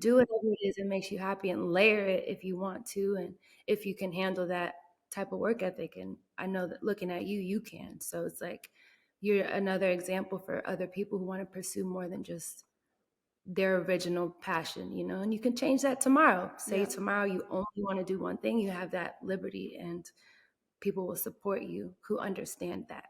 do whatever it is that makes you happy and layer it if you want to, and if you can handle that type of work ethic. And I know that looking at you, you can. So it's like you're another example for other people who want to pursue more than just their original passion, and you can change that tomorrow. Say Yeah. tomorrow you only want to do one thing, you have that liberty, and people will support you who understand that.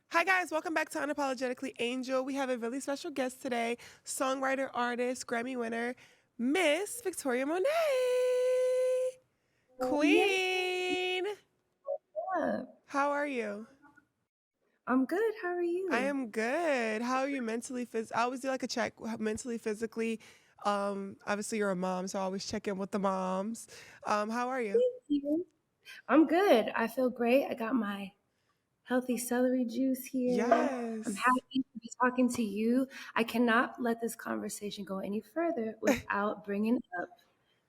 Hi guys, welcome back to Unapologetically Angel. We have a really special guest today, songwriter, artist, Grammy winner, Miss Victoria Monet. Queen. Yeah, How are you? I'm good. How are I you? am good. How are you mentally? I always do like a check mentally, physically. Obviously you're a mom, so I always check in with the moms. How are you? Thank you. I'm good. I feel great. I got my healthy celery juice here. I'm Yes. happy to be talking to you. I cannot let this conversation go any further without bringing up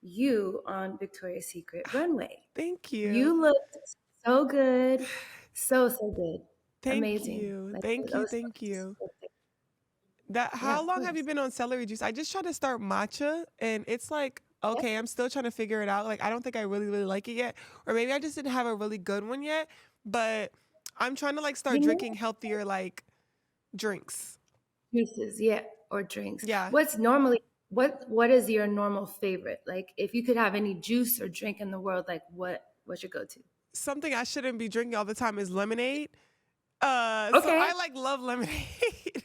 you on Victoria's Secret runway. Thank you. You looked so good, so good, Thank amazing. you. Like Thank that you. was Thank you. so good. Yeah, How of long have you course. been on celery juice? I just tried to start matcha and it's like, Yeah. okay, I'm still trying to figure it out. Like, I don't think I really like it yet. Or maybe I just didn't have a really good one yet. But I'm trying to like start You drinking know, healthier like drinks. juices, yeah, or drinks. Yeah. What is your normal favorite? Like if you could have any juice or drink in the world, like what's your go-to? Something I shouldn't be drinking all the time is lemonade. So Okay. I like love lemonade.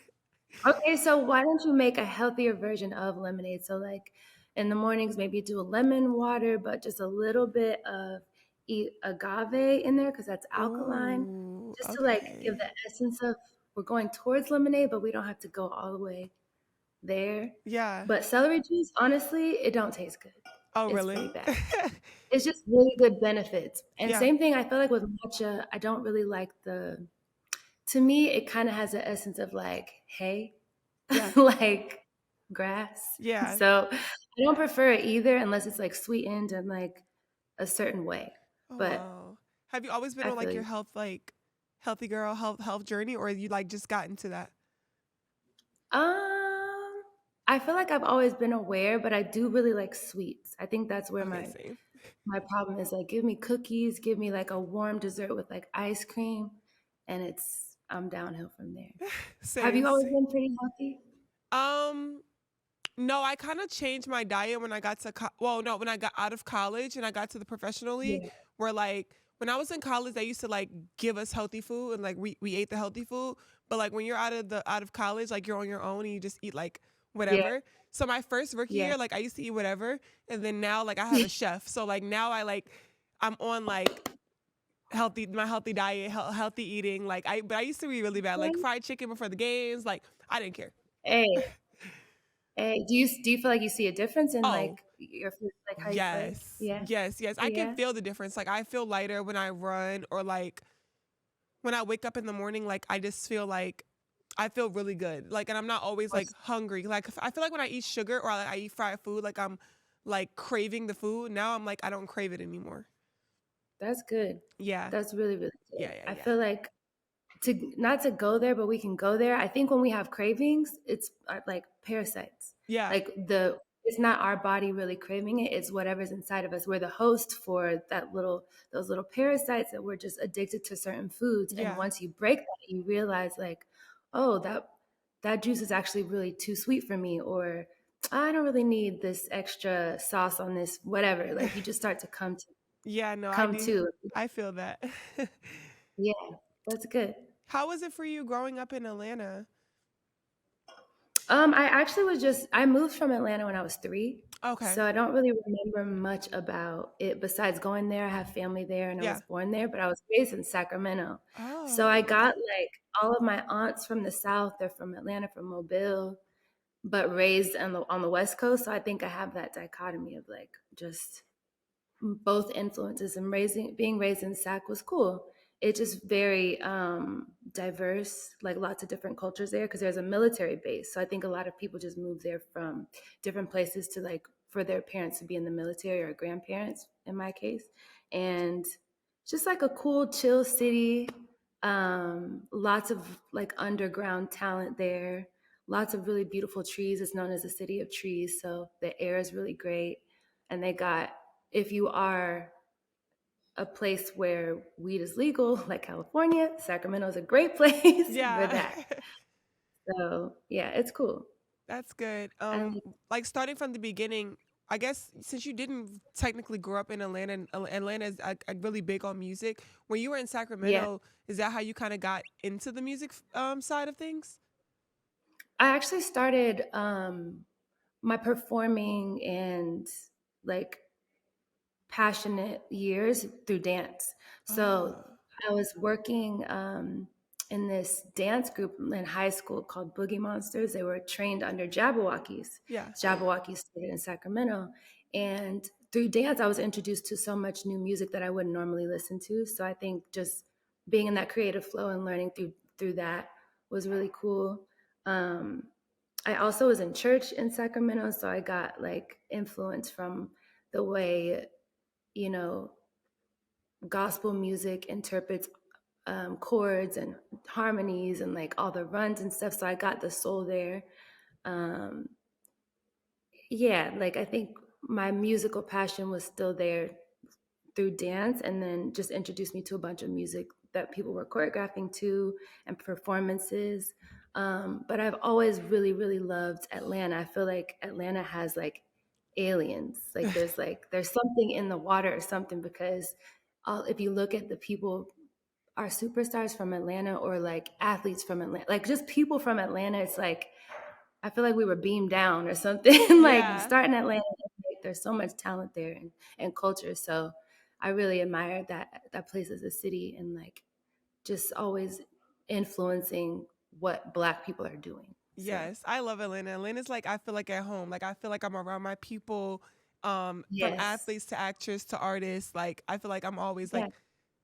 Okay, so why don't you make a healthier version of lemonade? So like in the mornings, maybe do a lemon water, but just a little bit of agave in there because that's alkaline, Ooh, just to like give okay. the essence of we're going towards lemonade, but we don't have to go all the way there. Yeah. But celery juice, honestly, it don't taste good. Oh, It's really really? bad. It's just really good benefits. And Yeah. same thing, I feel like with matcha, I don't really like to me, it kind of has the essence of like hay, Yeah. like grass. Yeah. So I don't prefer it either unless it's like sweetened in like a certain way. Oh But wow. Have you always been I on feel like your you. health like healthy girl health journey or you like just got into that? I feel like I've always been aware, but I do really like sweets. I think that's where Okay, my same. my problem is like give me cookies, give me like a warm dessert with like ice cream, and I'm downhill from there. Have Same, you always same. been pretty healthy? Um no, I kind of changed my diet when I got to well, no, when I got out of college and I got to the professional league Yeah. where like when I was in college they used to like give us healthy food and like we ate the healthy food, but like when you're out of college like you're on your own and you just eat like Yeah. whatever. So my first rookie Yeah. year like I used to eat whatever and then now like I have a chef. So like now I'm on like my healthy diet, healthy eating. But I used to be really bad. Like Okay. fried chicken before the games. Like I didn't care. Hey, hey, do you feel like you see a difference in Oh, like your food, like how you feel? yes. Yeah. Yes, yes. I can Yeah. feel the difference. Like I feel lighter when I run or like when I wake up in the morning, like I just feel like I feel really good. Like and I'm not always like What's hungry. Like I feel like when I eat sugar or like, I eat fried food, like I'm like craving the food. Now I'm like I don't crave it anymore. That's good. Yeah. That's really, really good. Yeah, yeah, I yeah. feel like to not to go there, but we can go there. I think when we have cravings, it's like parasites. Yeah. Like it's not our body really craving it. It's whatever's inside of us. We're the host for those little parasites that we're just addicted to certain foods. And Yeah. once you break that, you realize like, oh, that juice is actually really too sweet for me, or I don't really need this extra sauce on this, whatever. Like you just start to Yeah, no, I come do. to. I feel that. Yeah, that's good. How was it for you growing up in Atlanta? I actually I moved from Atlanta when I was 3, Okay. so I don't really remember much about it besides going there. I have family there and I Yeah. was born there, but I was raised in Sacramento. So I Oh. got like all of my aunts from the South, they're from Atlanta, from Mobile, but raised on the West Coast. So I think I have that dichotomy of like just both influences, and being raised in Sac was cool. it's just very diverse, like lots of different cultures there because there's a military base. So I think a lot of people just move there from different places to like for their parents to be in the military or grandparents in my case. And it's just like a cool, chill city. Lots of like underground talent there. Lots of really beautiful trees. It's known as the city of trees. So the air is really great. And they got, if you are a place where weed is legal, like California, Sacramento is a great place for Yeah. that. So yeah, it's cool. That's good. I like, Like starting from the beginning, I guess since you didn't technically grow up in Atlanta, and Atlanta is really big on music. When you were in yeah. Sacramento, is that how you kind of got into the music side of things? I actually started my performing and like passionate years through dance. So Ah, I was working in this dance group in high school called Boogie Monsters. They were trained under Jabberwockies. yeah. Jabberwockies started in Sacramento. And through dance, I was introduced to so much new music that I wouldn't normally listen to. So I think just being in that creative flow and learning through that was really cool. Um, I also was in church in Sacramento, so I got like influence from the way you know, gospel music interprets chords and harmonies and like all the runs and stuff. So I got the soul there. Um, yeah, like I think my musical passion was still there through dance and then just introduced me to a bunch of music that people were choreographing to and performances. But I've always really, really loved Atlanta. I feel like Atlanta has like aliens. Like there's something in the water or something because if you look at the people are superstars from Atlanta or like athletes from Atlanta, like just people from Atlanta, it's like I feel like we were beamed down or something. Like Yeah. starting Atlanta, like, there's so much talent there and culture. So I really admire that place as a city and like just always influencing what Black people are doing. So Yes, I love Atlanta. Atlanta's like I feel like at home. Like I feel like I'm around my people, from yes, athletes to actors to artists. Like I feel like I'm always yeah, like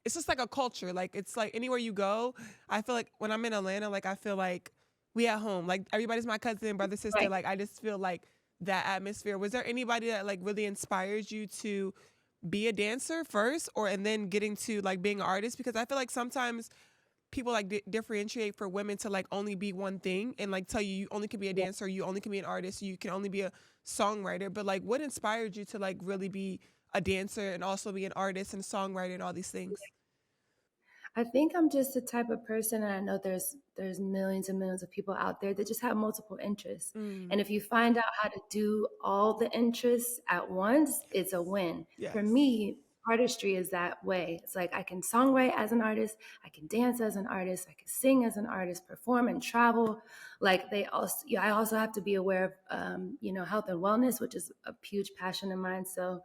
it's just like a culture. Like it's like anywhere you go, I feel like when I'm in Atlanta, like I feel like we at home. Like everybody's my cousin, brother, sister. right. Like I just feel like that atmosphere. Was there anybody that like really inspires you to be a dancer first or and then getting to like being an artist? Because I feel like sometimes people like differentiate for women to like only be one thing and like tell you you only can be a Yeah. dancer, you only can be an artist, you can only be a songwriter. But like what inspired you to like really be a dancer and also be an artist and songwriter and all these things? I think I'm just the type of person, and I know there's millions and millions of people out there that just have multiple interests. And Mm, if you find out how to do all the interests at once, it's a win. For yes. me, artistry is that way. It's like I can songwrite as an artist, I can dance as an artist, I can sing as an artist, perform and travel. Like they also, yeah, I also have to be aware of, health and wellness, which is a huge passion of mine. So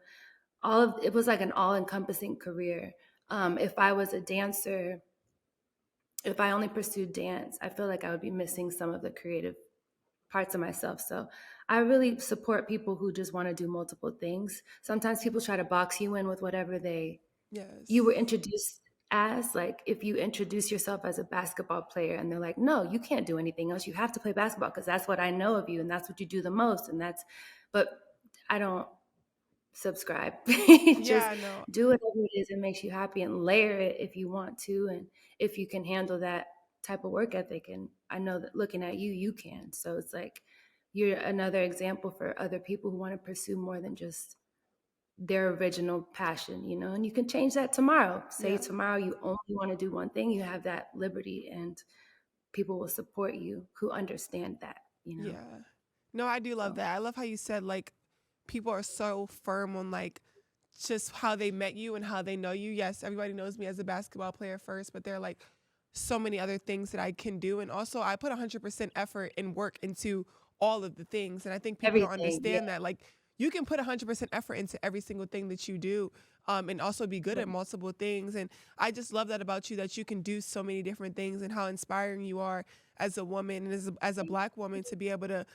all of it was like an all-encompassing career. If I was a dancer, if I only pursued dance, I feel like I would be missing some of the creative parts of myself. So I really support people who just want to do multiple things. Sometimes people try to box you in with whatever you were Yes. introduced as. Like if you introduce yourself as a basketball player and they're like, no, you can't do anything else. You have to play basketball because that's what I know of you and that's what you do the most. But I don't subscribe. Just Yeah, no. do whatever it is that makes you happy and layer it if you want to. And if you can handle that type of work ethic. And I know that looking at you, you can. So it's like you're another example for other people who want to pursue more than just their original passion, and you can change that tomorrow. Say Yeah. tomorrow you only want to do one thing, you have that liberty and people will support you who understand that. Yeah. No, I do love So that. I love how you said like people are so firm on like just how they met you and how they know you. Yes, everybody knows me as a basketball player first, but there are like so many other things that I can do. And also, I put 100% effort and work into all of the things. And I think people don't everything, yeah. understand that. Like, you can put 100% effort into every single thing that you do, and also be good at multiple things. And I just love that about you that you can do so many different things and how inspiring you are as a woman and as a Black woman to be able to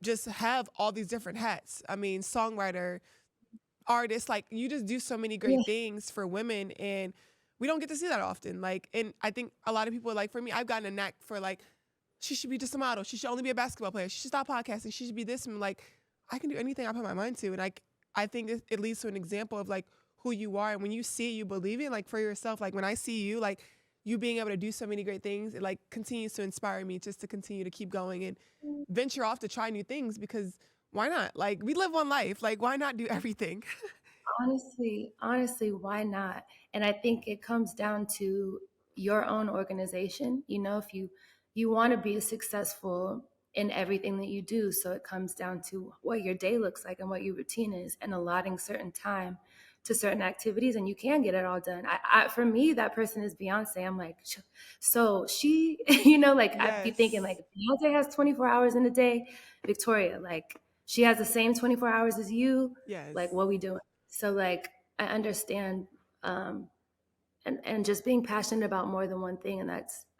just have all these different hats. I mean, songwriter, artist, like you just do so many Yeah. great things for women. And we don't get to see that often. Like, and I think a lot of people, like for me, I've gotten a knack for like, she should be just a model. She should only be a basketball player. She should stop podcasting. She should be this. And like, I can do anything I put my mind to. And like, I think it leads to an example of like who you are. And when you see it, you believe it, like for yourself. Like when I see you, like you being able to do so many great things, it like continues to inspire me just to continue to keep going and venture off to try new things, because why not? Like we live one life. Like why not do everything? Honestly, why not? And I think it comes down to your own organization. You know, if you want to be successful in everything that you do, so it comes down to what your day looks like and what your routine is, and allotting certain time to certain activities, and you can get it all done. For me, that person is Beyonce. I'm like, so she, like I'd be thinking Yes. like Beyonce has 24 hours in a day. Victoria, like she has the same 24 hours as you. Like, Yes. what we doing? So like I understand, and just being passionate about more than one thing, and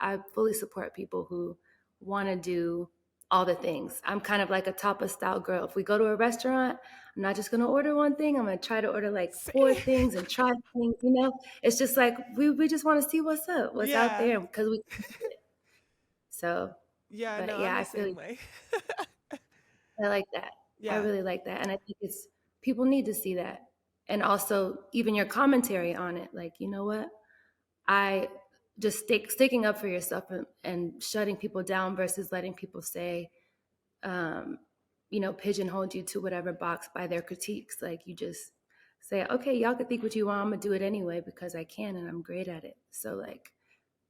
I fully support people who want to do all the things. I'm kind of like a tapas style girl. If we go to a restaurant, I'm not just going to order one thing. I'm going to try to order like four things and try things. It's just like we just want to see what's up, what's out Yeah. there, because we can do it. So, Yeah, no, but I'm yeah, the I feel same way. I like that. I Yeah. really like that. And I think people need to see that. And also even your commentary on it. Like, you know what? I just sticking up for yourself, and shutting people down versus letting people say, um, pigeonhole you to whatever box by their critiques. Like you just say, okay, y'all can think what you want. I'm gonna do it anyway because I can and I'm great at it. So like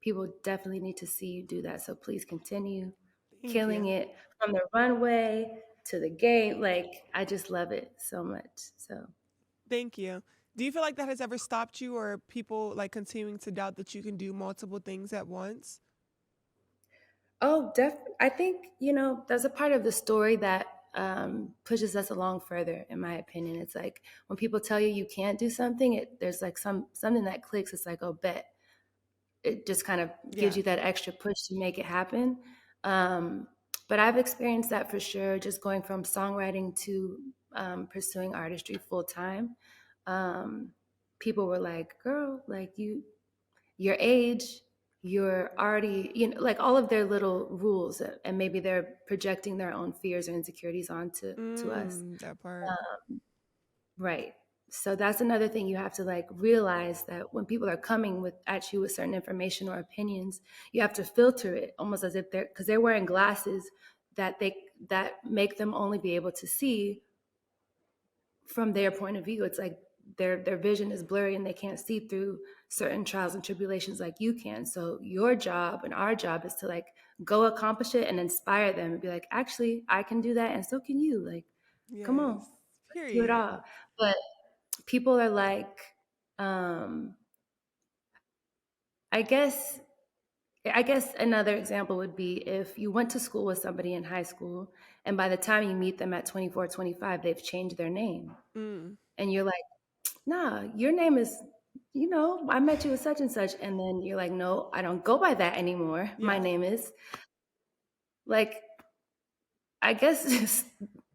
people definitely need to see you do that. So please continue Thank killing you. it from the runway to the game. Like I just love it so much. So Thank you. Do you feel like that has ever stopped you, or people like continuing to doubt that you can do multiple things at once? oh, definitely. I think, there's a part of the story that pushes us along further, in my opinion. It's like when people tell you you can't do something, there's like something that clicks. It's like, oh, bet. It just kind of gives Yeah. you that extra push to make it happen. Um, but I've experienced that for sure, just going from songwriting to pursuing artistry full time. Um, People were like, girl, like your age, you're already, like all of their little rules, and maybe they're projecting their own fears or insecurities onto to us. That part. Right. So that's another thing you have to like realize, that when people are coming at you with certain information or opinions, you have to filter it almost as if because they're wearing glasses that make them only be able to see from their point of view. It's like their vision is blurry and they can't see through certain trials and tribulations like you can. So your job and our job is to like go accomplish it and inspire them and be like, actually, I can do that and so can you. Like, come on, Yes. let's do it Period. all. But people are like, um, I guess another example would be if you went to school with somebody in high school and by the time you meet them at 24, 25, they've changed their name. Mm. And you're like, nah, your name is, I met you as such and such. And then you're like, no, I don't go by that anymore. My Yeah. name is, like, I guess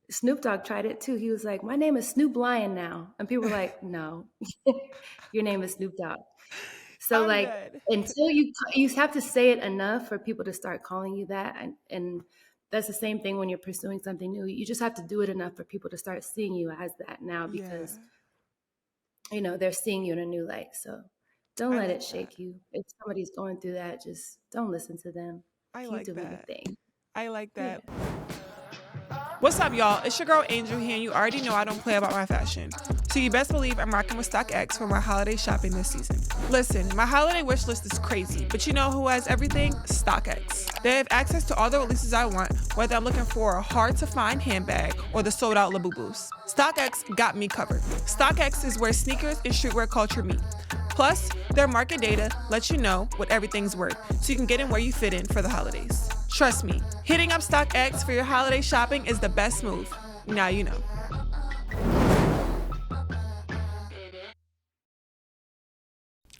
Snoop Dogg tried it too. He was like, my name is Snoop Lion now. And people were like, no, your name is Snoop Dogg. So I'm like dead. until you have to say it enough for people to start calling you that, and that's the same thing when you're pursuing something new. You just have to do it enough for people to start seeing you as that now, Yeah. because they're seeing you in a new light. So don't I let like it that. shake you. If somebody's going through that, just don't listen to them. I Keep like doing your that. thing. I like Yeah. that. What's up, y'all? It's your girl Angel here, and you already know I don't play about my fashion. So you best believe I'm rocking with StockX for my holiday shopping this season. Listen, my holiday wish list is crazy, but you know who has everything? StockX. They have access to all the releases I want, whether I'm looking for a hard-to-find handbag or the sold-out Labubus. StockX got me covered. StockX is where sneakers and streetwear culture meet. Plus, their market data lets you know what everything's worth, so you can get in where you fit in for the holidays. Trust me, hitting up StockX for your holiday shopping is the best move. Now you know.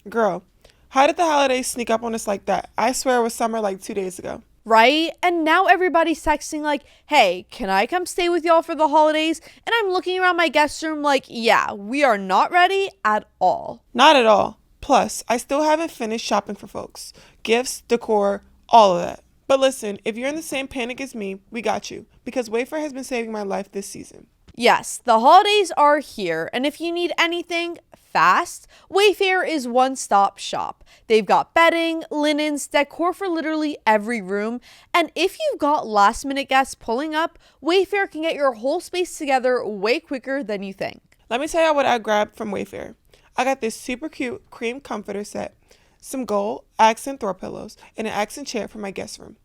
Girl, how did the holidays sneak up on us like that? I swear it was summer like 2 days ago. Right? And now everybody's texting like, hey, can I come stay with y'all for the holidays? And I'm looking around my guest room like, yeah, we are not ready at all. Not at all. Plus, I still haven't finished shopping for folks. Gifts, decor, all of that. But listen, if you're in the same panic as me, we got you, because Wayfair has been saving my life this season. Yes, the holidays are here, and if you need anything fast, Wayfair is one-stop shop. They've got bedding, linens, decor for literally every room, and if you've got last-minute guests pulling up, Wayfair can get your whole space together way quicker than you think. Let me tell you what I grabbed from Wayfair. I got this super cute cream comforter set, some gold accent throw pillows, and an accent chair for my guest room.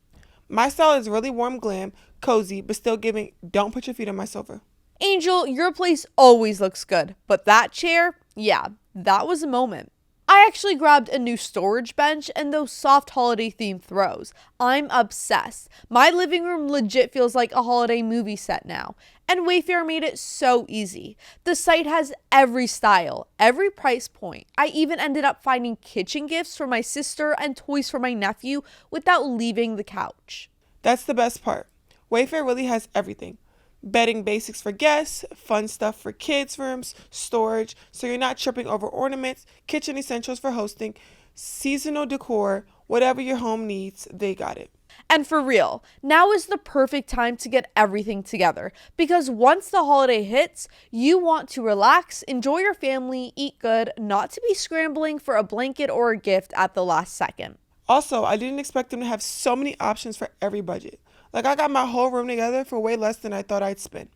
My style is really warm glam, cozy, but still giving don't put your feet on my sofa. Angel, your place always looks good, but that chair, yeah, that was a moment. I actually grabbed a new storage bench and those soft holiday themed throws. I'm obsessed. My living room legit feels like a holiday movie set now. And Wayfair made it so easy. The site has every style, every price point. I even ended up finding kitchen gifts for my sister and toys for my nephew without leaving the couch. That's the best part. Wayfair really has everything. Bedding basics for guests, fun stuff for kids' rooms, storage, so you're not tripping over ornaments, kitchen essentials for hosting, seasonal decor, whatever your home needs, they got it. And for real, now is the perfect time to get everything together because once the holiday hits, you want to relax, enjoy your family, eat good, not to be scrambling for a blanket or a gift at the last second. Also, I didn't expect them to have so many options for every budget. Like, I got my whole room together for way less than I thought I'd spend.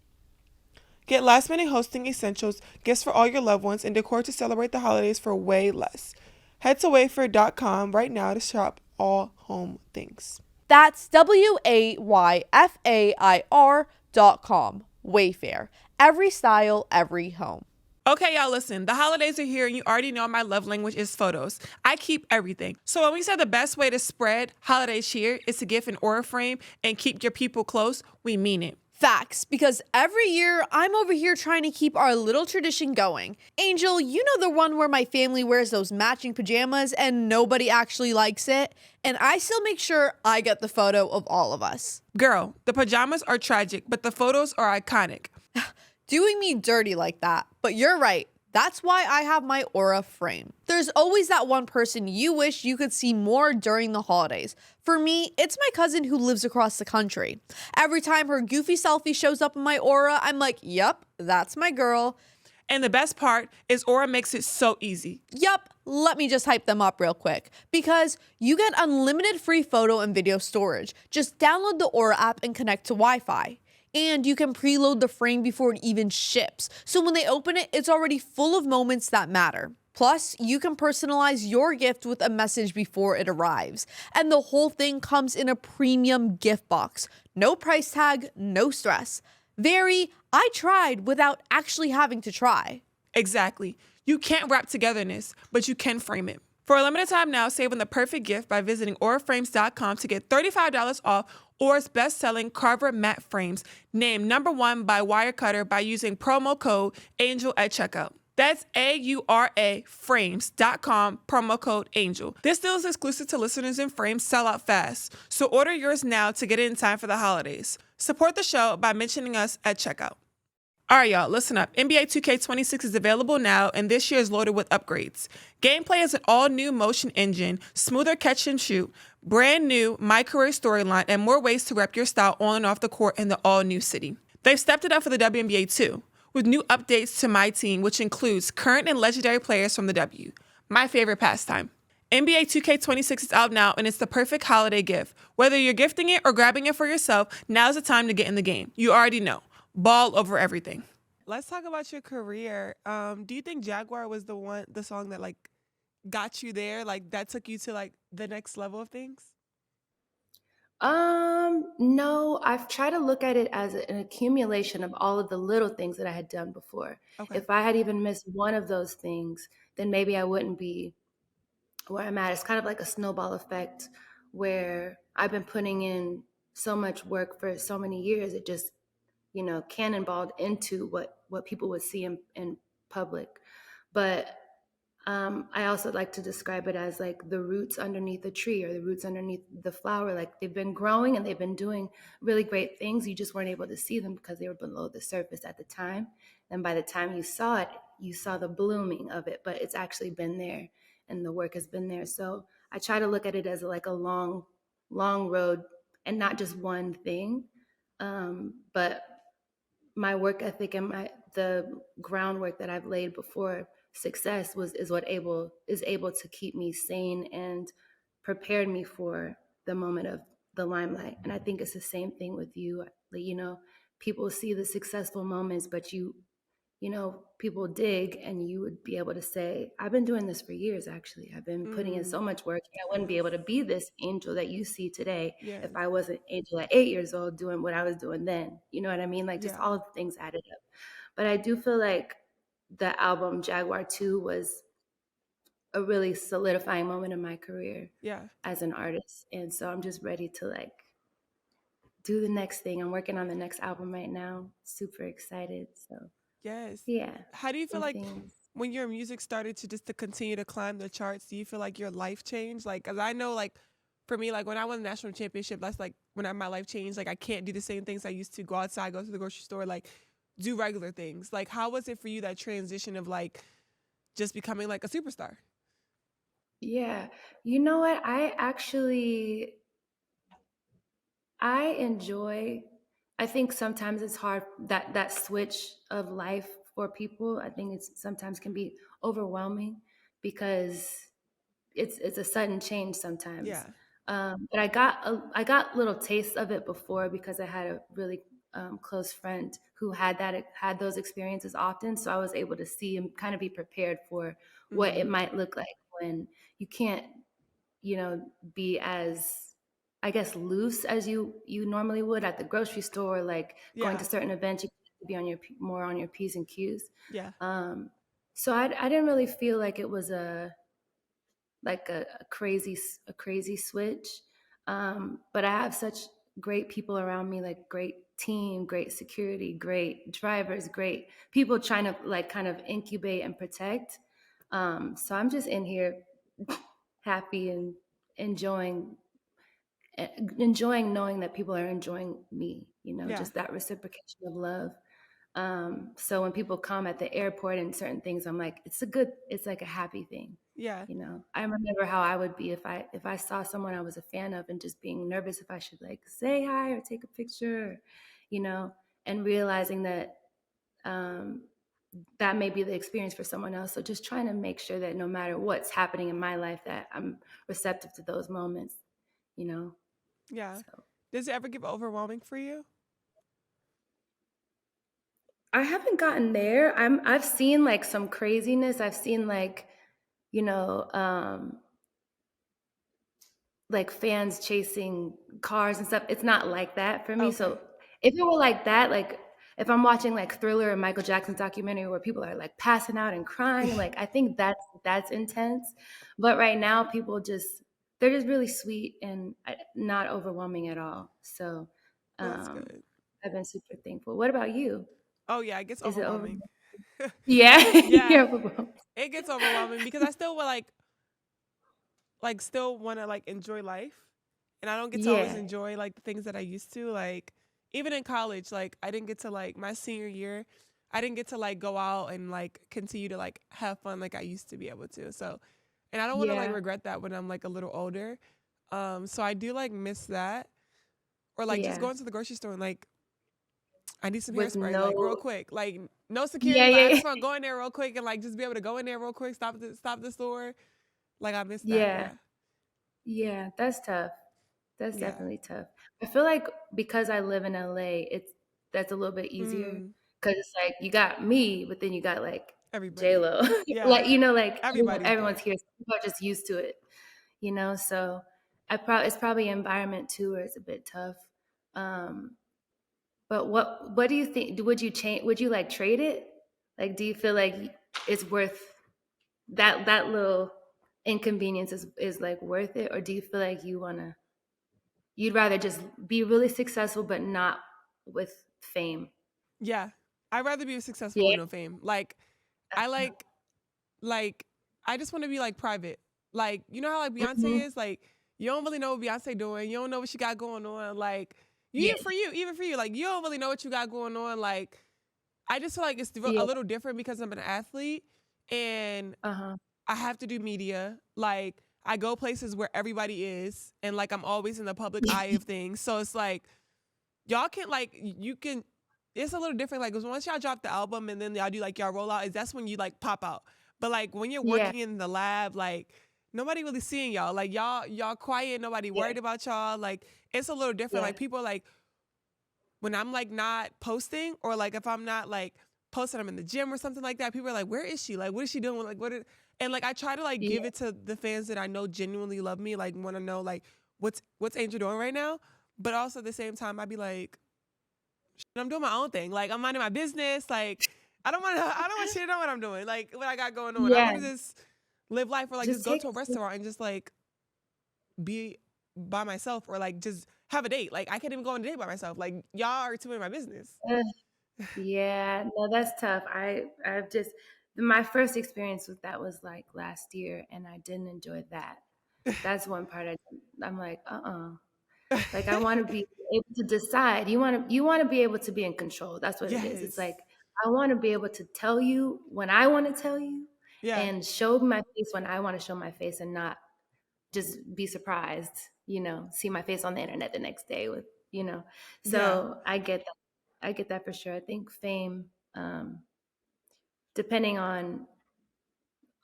Get last minute hosting essentials, gifts for all your loved ones, and decor to celebrate the holidays for way less. Head to wayfair.com right now to shop all home things. That's WAYFAIR.com. Wayfair. Every style, every home. Okay, y'all, listen. The holidays are here, and you already know my love language is photos. I keep everything. So when we say the best way to spread holiday cheer is to gift an aura frame and keep your people close, we mean it. Facts, because every year I'm over here trying to keep our little tradition going. Angel, you know the one where my family wears those matching pajamas and nobody actually likes it? And I still make sure I get the photo of all of us. Girl, the pajamas are tragic, but the photos are iconic. Doing me dirty like that, but you're right. That's why I have my aura frame. There's always that one person you wish you could see more during the holidays. For me, it's my cousin who lives across the country. Every time her goofy selfie shows up in my aura, I'm like, yup, that's my girl. And the best part is Aura makes it so easy. Yup, let me just hype them up real quick. Because you get unlimited free photo and video storage. Just download the Aura app and connect to Wi-Fi. And you can preload the frame before it even ships. So when they open it, it's already full of moments that matter. Plus, you can personalize your gift with a message before it arrives. And the whole thing comes in a premium gift box. No price tag, no stress. I tried without actually having to try. Exactly. You can't wrap togetherness, but you can frame it. For a limited time now, save on the perfect gift by visiting auraframes.com to get $35 off Aura's best-selling Carver matte frames, named #1 by Wirecutter by using promo code ANGEL at checkout. That's AURA frames.com, promo code ANGEL. This deal is exclusive to listeners and frames sell out fast, so order yours now to get it in time for the holidays. Support the show by mentioning us at checkout. All right, y'all, listen up. NBA 2K 26 is available now, and this year is loaded with upgrades. Gameplay is an all-new motion engine, smoother catch and shoot, brand new My Career storyline, and more ways to rep your style on and off the court in the all-new city. They've stepped it up for the WNBA too, with new updates to My Team, which includes current and legendary players from the W. My favorite pastime. NBA 2K 26 is out now, and it's the perfect holiday gift. Whether you're gifting it or grabbing it for yourself, now's the time to get in the game. You already know. Ball over everything. Let's talk about your career. Do you think Jaguar was the song that like got you there? Like that took you to like the next level of things? No, I've tried to look at it as an accumulation of all of the little things that I had done before. Okay. If I had even missed one of those things, then maybe I wouldn't be where I'm at. It's kind of like a snowball effect where I've been putting in so much work for so many years. It just cannonballed into what people would see in public. But I also like to describe it as like the roots underneath the tree or the roots underneath the flower. Like they've been growing and they've been doing really great things. You just weren't able to see them because they were below the surface at the time. And by the time you saw it, you saw the blooming of it, but it's actually been there. and the work has been there. So I try to look at it as like a long road and not just one thing. But my work ethic and the groundwork that I've laid before success is able to keep me sane and prepared me for the moment of the limelight. And I think it's the same thing with you. Like, people see the successful moments, but people dig, and you would be able to say, I've been doing this for years, actually. I've been putting in so much work. I wouldn't be able to be this angel that you see today Yes. if I wasn't angel at 8 years old doing what I was doing then. You know what I mean? Like, just all of the things added up. But I do feel like the album Jaguar 2 was a really solidifying moment in my career as an artist. And so I'm just ready to like do the next thing. I'm working on the next album right now. Super excited. So Yes. yeah. How do you feel like when your music started to continue to climb the charts, do you feel like your life changed? Like, cause I know like for me, like when I won the national championship, that's like when my life changed. Like I can't do the same things I used to, go outside, go to the grocery store, like do regular things. Like how was it for you, that transition of like just becoming like a superstar? Yeah. You know what? I think sometimes it's hard, that switch of life for people. I think it's sometimes can be overwhelming because it's a sudden change sometimes. Yeah. But I got little tastes of it before because I had a really close friend who had those experiences often. So I was able to see and kind of be prepared for what it might look like when you can't, be as, I guess, loose as you normally would at the grocery store, like going to certain events. You have to be more on your P's and Q's. Yeah. So I didn't really feel like it was a crazy switch. But I have such great people around me, like great team, great security, great drivers, great people trying to like kind of incubate and protect. So I'm just in here happy and enjoying knowing that people are enjoying me, just that reciprocation of love. So when people come at the airport and certain things, I'm like, it's like a happy thing. Yeah. I remember how I would be if I saw someone I was a fan of and just being nervous if I should like say hi or take a picture, and realizing that that may be the experience for someone else. So just trying to make sure that no matter what's happening in my life, that I'm receptive to those moments, Yeah. So Does it ever get overwhelming for you? I haven't gotten there. I've seen like some craziness. I've seen like, like fans chasing cars and stuff. It's not like that for me. Okay. So if it were like that, like if I'm watching like Thriller or Michael Jackson's documentary where people are like passing out and crying, like I think that's intense. But right now, they're just really sweet and not overwhelming at all. So That's good. I've been super thankful. What about you? Oh yeah, it gets Is it overwhelming. overwhelming? Yeah, Yeah, you're overwhelmed. it gets overwhelming because I still will still want to like enjoy life, and I don't get to always Yeah, enjoy like the things that I used to. Like even in college, like I didn't get to like my senior year, I didn't get to like go out and like continue to like have fun like I used to be able to. So, and I don't want to like yeah, regret that when I'm like a little older. So I do like miss that, or like just yeah. going to the grocery store and like I need some With hairspray, like real no, quick, like no yeah, security. Like I yeah, just want to go in there real quick and like just be able to go in there real quick, stop the store. Like I miss that. yeah, Yeah, yeah. That's tough. That's yeah. definitely tough. I feel like because I live in LA, that's a little bit easier Mm, because it's like you got me, but then you got like J everybody. Lo, Yeah, like everybody's everyone's there. here. So people are just used to it, So it's probably environment too, where it's a bit tough. Um, But what do you think? Would you change? Would you like trade it? Like, do you feel like it's worth that little inconvenience is like worth it, or do you feel like you'd rather just be really successful but not with fame? Yeah, I'd rather be successful with Yeah. no fame. Like I like I just want to be like private. Like you know how like Beyonce Hmm. is. Like you don't really know what Beyonce doing. You don't know what she got going on. Like Yeah. even for you, like you don't really know what you got going on. Like I just feel like it's Yeah. a little different because I'm an athlete, and Uh huh. I have to do media. Like, I go places where everybody is, and like I'm always in the public eye of things. So it's like y'all can like you can. It's a little different. Like, 'cause once y'all drop the album and then y'all do like y'all roll out, is that's when you like pop out. But like when you're Yeah, working in the lab, like nobody really seeing y'all. Like y'all quiet. Nobody yeah, worried about y'all. Like it's a little different. yeah, Like people are like when I'm like not posting or like if I'm not like posting, I'm in the gym or something like that. People are like, "Where is she? Like, what is she doing? Like, what?" And like I try to like give yeah, it to the fans that I know genuinely love me, like want to know like what's Angel doing right now. But also at the same time, I'd be like, I'm doing my own thing. Like I'm minding my business. Like I don't want shit to know what I'm doing. Like what I got going on. I yeah. want to just live life or like just Just go take to a restaurant and just like be by myself or like just have a date. Like I can't even go on a date by myself. Like y'all are too in my business. Yeah, no, that's tough. I've just my first experience with that was like last year, and I didn't enjoy that. That's one part I'm like, Like I want to be able to decide. You want to be able to be in control. That's what it is. It's Yes. like I want to be able to tell you when I want to tell you, Yeah. and show my face when I want to show my face, and not just be surprised. See my face on the internet the next day with you know. Yeah. So I get that. I get that for sure. I think fame, depending on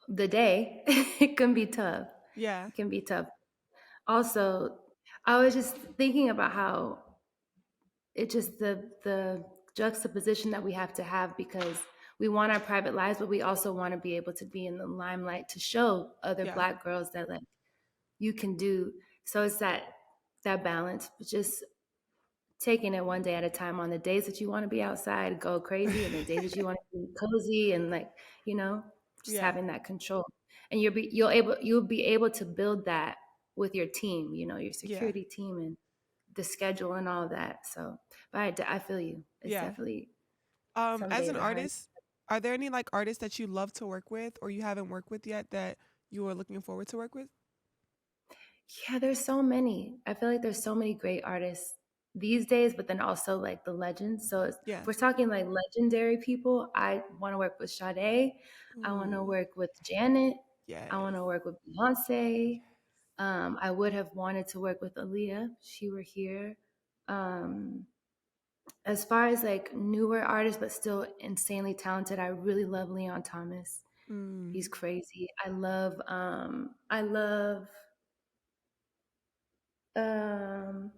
the day, it can be tough. Yeah. It can be tough. Also, I was just thinking about how it just the juxtaposition that we have to have, because we want our private lives, but we also want to be able to be in the limelight to show other Yeah. Black girls that like you can do. So it's that balance, just taking it one day at a time. On the days that you want to be outside, go crazy, and the days that you want to be cozy and like just Yeah. having that control. And you'll be able to build that with your team, your Yeah. security team and the schedule and all that. So, but I feel you. It's Yeah. definitely some As days an are hard. artist, are there any like artists that you love to work with or you haven't worked with yet that you are looking forward to work with? Yeah, there's so many. I feel like there's so many great artists these days, but then also like the legends. So Yeah. if we're talking like legendary people, I want to work with Sade. I want to Ooh. work with Janet. I want Yes. to work with Beyonce. I would have wanted to work with Aaliyah if she were here. Um, as far as like newer artists, but still insanely talented, I really love Leon Thomas. Mm. He's crazy. Um,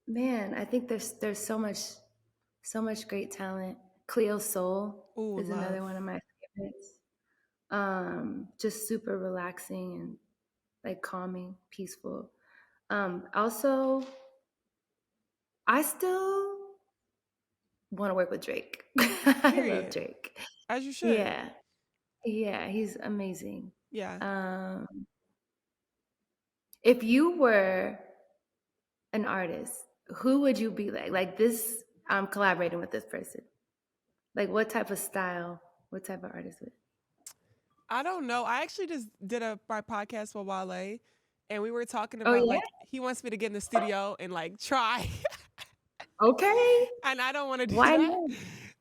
Man, I think there's so much great talent. Cleo Soul Ooh, is love. another one of my favorites. Just super relaxing and like calming, peaceful. Also, I still want to work with Drake. I love Period. Drake. As you should. Yeah, yeah, he's amazing. Yeah. Um, if you were an artist, who would you be like? Like this, I'm collaborating with this person. Like what type of style? What type of artist would? I don't know. I actually just did my podcast with Wale and we were talking Oh about yeah. like he wants me to get in the studio and like try Okay. and I don't want to do Why that.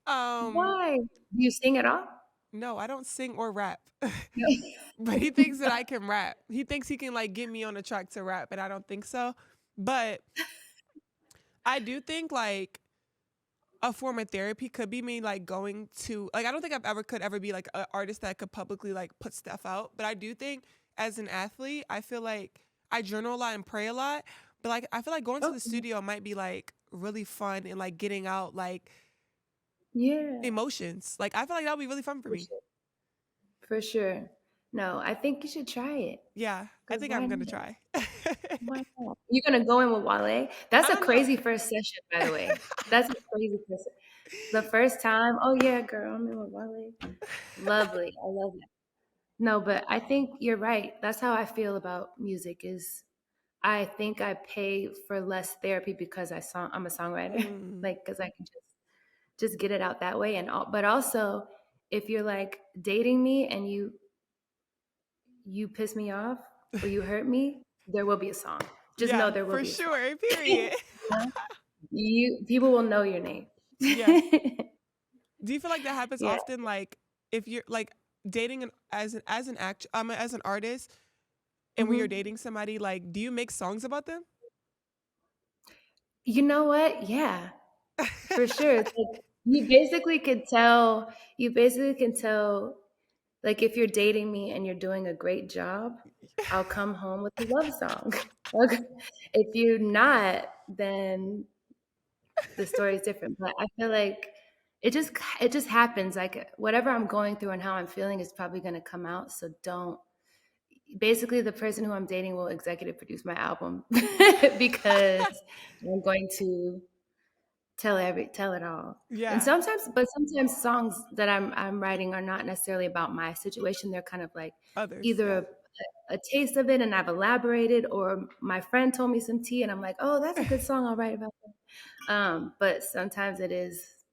not? Um Why? Do you sing at all? no, I don't sing or rap. No. But he thinks that I can rap. He thinks he can like get me on a track to rap, and I don't think so. But I do think like a form of therapy could be me like going to like I don't think could ever be like an artist that could publicly like put stuff out. But I do think as an athlete, I feel like I journal a lot and pray a lot. But like I feel like going to the Okay. studio might be like really fun and like getting out like Yeah. emotions. Like I feel like that would be really fun for For me. sure. For sure. No, I think you should try it. Yeah, I Cause think why I'm gonna not? try. Why not? You're gonna go in with Wale? I That's a don't know. crazy first session, by the way. That's a crazy first. The first time, oh yeah, girl, I'm in with Wale. Lovely. I love it. No, but I think you're right. That's how I feel about music. Is I think I pay for less therapy because I'm a songwriter, Mm. like because I can just get it out that way. But also, if you're like dating me and you piss me off or you hurt me, there will be a song. Just know Yeah, there will for be a song. sure. Period. You know? People will know your name. Yeah. Do you feel like that happens Yeah. often? Like, if you're like, dating as an act as an artist, and when you're Hmm. dating somebody, like, do you make songs about them? You know what? Yeah, for sure. It's like you basically could tell. You basically can tell. Like if you're dating me and you're doing a great job, I'll come home with a love song. Okay. If you're not, then the story is different. But I feel like it just happens. Like whatever I'm going through and how I'm feeling is probably going to come out. So don't. Basically, the person who I'm dating will executive produce my album because I'm going to tell it all. And Yeah, sometimes songs that I'm writing are not necessarily about my situation. They're kind of like others. either Yeah. a taste of it and I've elaborated, or my friend told me some tea and I'm like, oh, that's a good song. I'll write about that. But sometimes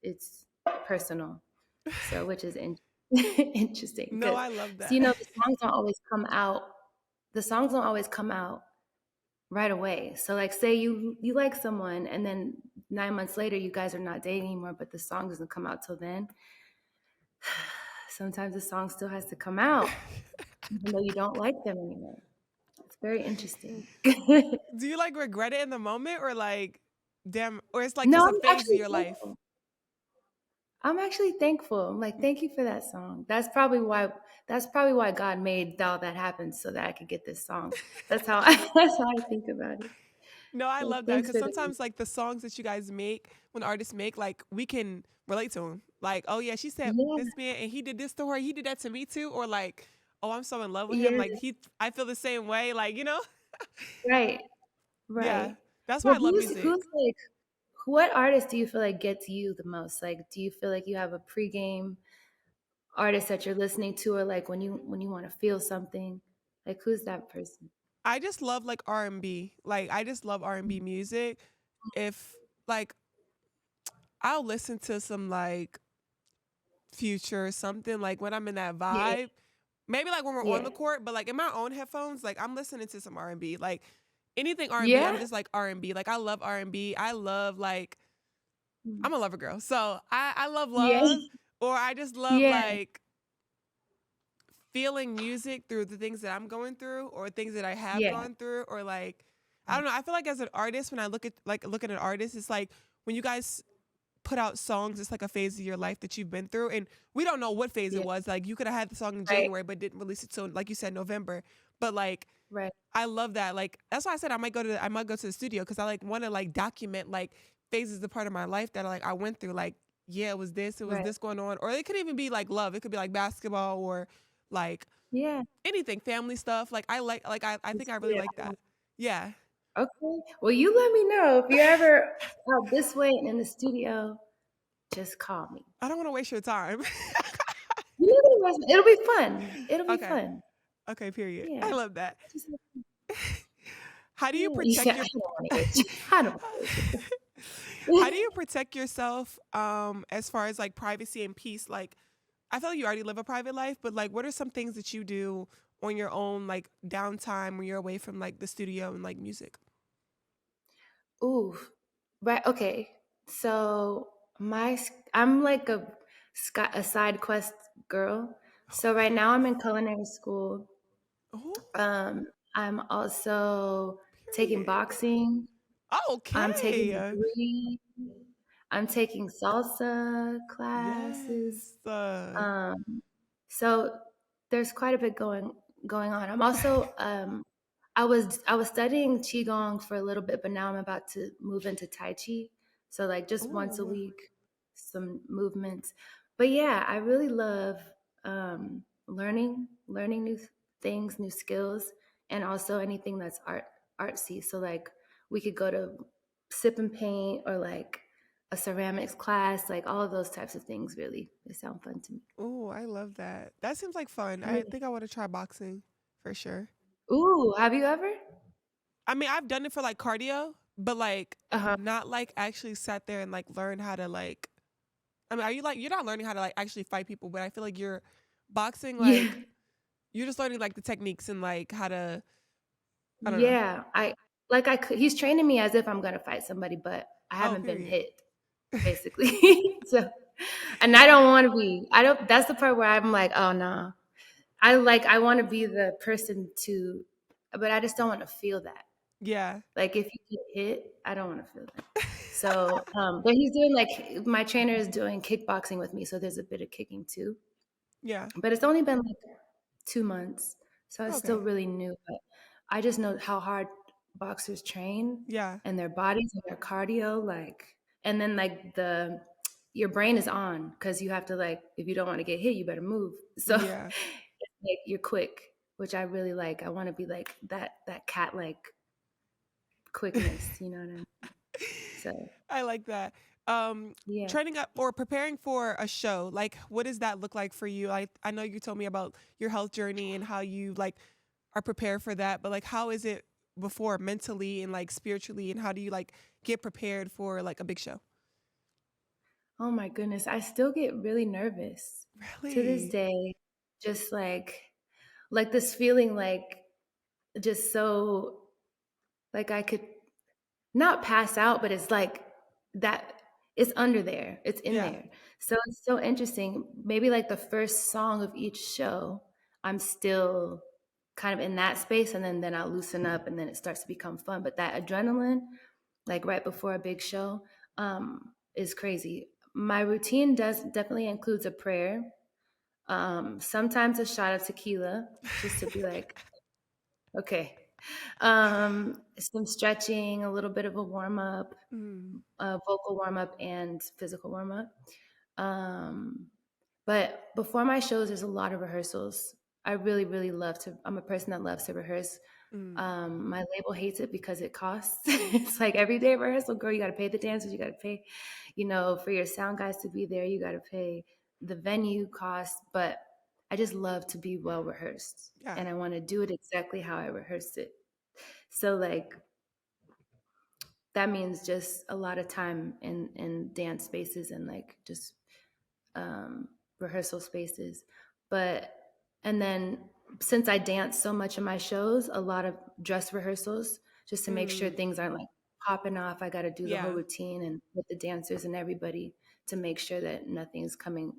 it's personal. So which is interesting No, because I love so, you that. know, the songs don't always come out right away. So like say you like someone and then 9 months later you guys are not dating anymore, but the song doesn't come out till then. Sometimes the song still has to come out, even though you don't like them anymore. It's very interesting. Do you like regret it in the moment, or like, damn, or it's like No, just a I'm phase of actually your life? thankful. I'm actually thankful. I'm like, thank you for that song. That's probably why God made all that happen so that I could get this song. That's how that's how I think about it. No, I Like, love that thanks because for the sometimes like the songs that you guys make, when artists make, like we can relate to them. Like, oh yeah, she said yeah, this man and he did this to her, he did that to me too, or like, oh, I'm so in love with him. yeah, Like I feel the same way. Like, right, yeah, right. that's why Well, I love music. who's like what artist do you feel like gets you the most? Like, do you feel like you have a pregame artist that you're listening to, or like when you want to feel something? Like, who's that person? I just love like R&B. Like I just love R&B music. If like I'll listen to some like Future or something like when I'm in that Yeah, vibe. Maybe like when we're on yeah, the court, but like in my own headphones, like I'm listening to some R&B. Like anything R&B, I'm yeah, just like R&B. Like I love R&B. I love like mm, I'm a lover girl. So I love yeah, love, or I just love yeah, like feeling music through the things that I'm going through or things that I have yeah, gone through, or like I don't know. I feel like as an artist, when I look at an artist, it's like when you guys put out songs, it's like a phase of your life that you've been through. And we don't know what phase it yeah. was. Like you could have had the song in Right, January but didn't release it till like you said November. But like right, I love that. Like that's why I said I might go to the studio because I like want to like document like phases of part of my life that I went through. Like, yeah, it was right. this going on. Or it could even be like love. It could be like basketball or like Yeah. anything, family stuff. Like I think I really Yeah. like that. Yeah. Okay. Well, you let me know if you're ever out this way and in the studio. Just call me. I don't want to waste your time. You know, it'll be fun. It'll be Okay. fun. Okay, period. I Yeah. love that. Just, How do you yeah. Yeah. protect I your don't want to waste you. I don't want to waste How do you. you protect yourself as far as like privacy and peace? Like I feel like you already live a private life, but like what are some things that you do on your own like downtime when you're away from like the studio and like music? Ooh. Right. Okay. So I'm like a side quest girl. So right now I'm in culinary school. Oh, Um, I'm also taking period. boxing. I'm taking a Okay. degree. I'm taking salsa classes. Yes. Um, so there's quite a bit going on. I'm also I was studying qigong for a little bit, but now I'm about to move into tai chi. So like just once a Oh. week, some movements. But yeah, I really love learning new things, new skills, and also anything that's artsy. So like we could go to sip and paint or like a ceramics class, like all of those types of things. Really, they sound fun to me. Oh, I love that. That seems like fun. I Yeah. think I want to try boxing for sure. Ooh, have you ever? I mean, I've done it for like cardio, but like Uh huh. not like actually sat there and like learn how to like I mean, are you like you're not learning how to like actually fight people, but I feel like you're boxing Yeah. like you're just learning like the techniques and like how to I don't know. Yeah, I could. He's training me as if I'm gonna fight somebody, but I Oh, haven't been period. hit, basically. So, and I don't want to be. I don't. That's the part where I'm like, oh no. I want to be the person to, but I just don't want to feel that. Yeah. Like if you get hit, I don't want to feel that. So, but he's doing like my trainer is doing kickboxing with me, so there's a bit of kicking too. Yeah. But it's only been like 2 months, so it's still Okay. really new. But I just know how hard boxers train Yeah. and their bodies and their cardio, like, and then like your brain is on because you have to like if you don't want to get hit, you better move. So Yeah. like you're quick, which I really like. I want to be like that cat like quickness, you know what I mean? So I like that. Um, yeah. Training up or preparing for a show, like what does that look like for you? I know you told me about your health journey and how you like are prepared for that, but like how is it before mentally and like spiritually, and how do you like get prepared for like a big show? Oh my goodness, I still get really nervous to this Really? day. Just like this feeling like just so like I could not pass out, but it's like that it's under there. It's in Yeah. there. So it's so interesting. Maybe like the first song of each show, I'm still kind of in that space and then I'll loosen up and then it starts to become fun. But that adrenaline, like right before a big show, is crazy. My routine does definitely includes a prayer. Sometimes a shot of tequila just to be like, okay. Some stretching, a little bit of a warm up, Mm, vocal warm up, and physical warm up. Um, but before my shows, there's a lot of rehearsals. I really, really love to. I'm a person that loves to rehearse. mm, My label hates it because it costs. It's like every day rehearsal, girl. You got to pay the dancers. You got to pay, for your sound guys to be there. You got to pay the venue cost. But I just love to be well rehearsed, yeah. and I want to do it exactly how I rehearsed it. So like that means just a lot of time in dance spaces and like just um, rehearsal spaces. But and then since I dance so much in my shows, a lot of dress rehearsals just to make sure Mm, things aren't like popping off. I got to do the whole yeah. routine and with the dancers and everybody to make sure that nothing's going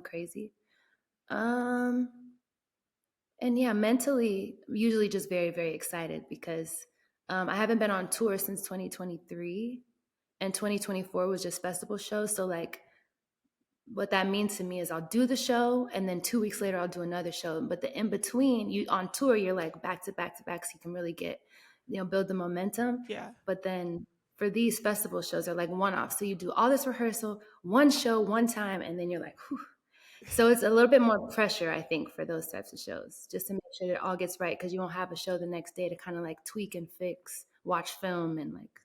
crazy. Um, and yeah, mentally, usually just very, very excited because I haven't been on tour since 2023, and 2024 was just festival shows. So like what that means to me is I'll do the show and then 2 weeks later I'll do another show. But the in between, you on tour, you're like back to back to back, so you can really get, build the momentum. Yeah. But then for these festival shows, they're like one off. So you do all this rehearsal, one show, one time, and then you're like, whew. So it's a little bit more pressure, I think, for those types of shows, just to make sure that it all gets right because you won't have a show the next day to kind of like tweak and fix, watch film and like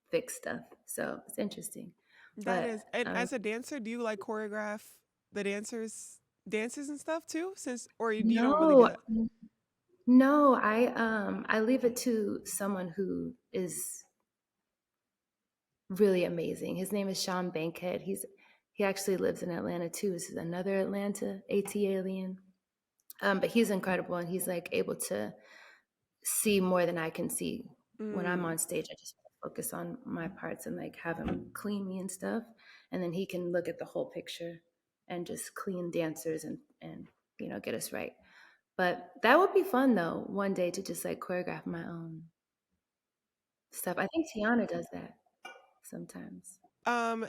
fix stuff. So it's interesting. That But is, and as a dancer, do you like choreograph the dancers dances and stuff too? Since or you don't really do no, that? no, I leave it to someone who is really amazing. His name is Sean Bankhead. He actually lives in Atlanta too. This is another Atlanta AT alien. But he's incredible and he's like able to see more than I can see when I'm Mm, on stage. I just focus on my parts and like have him clean me and stuff, and then he can look at the whole picture and just clean dancers and get us right. But that would be fun though, one day to just like choreograph my own stuff. I think Tiana does that sometimes.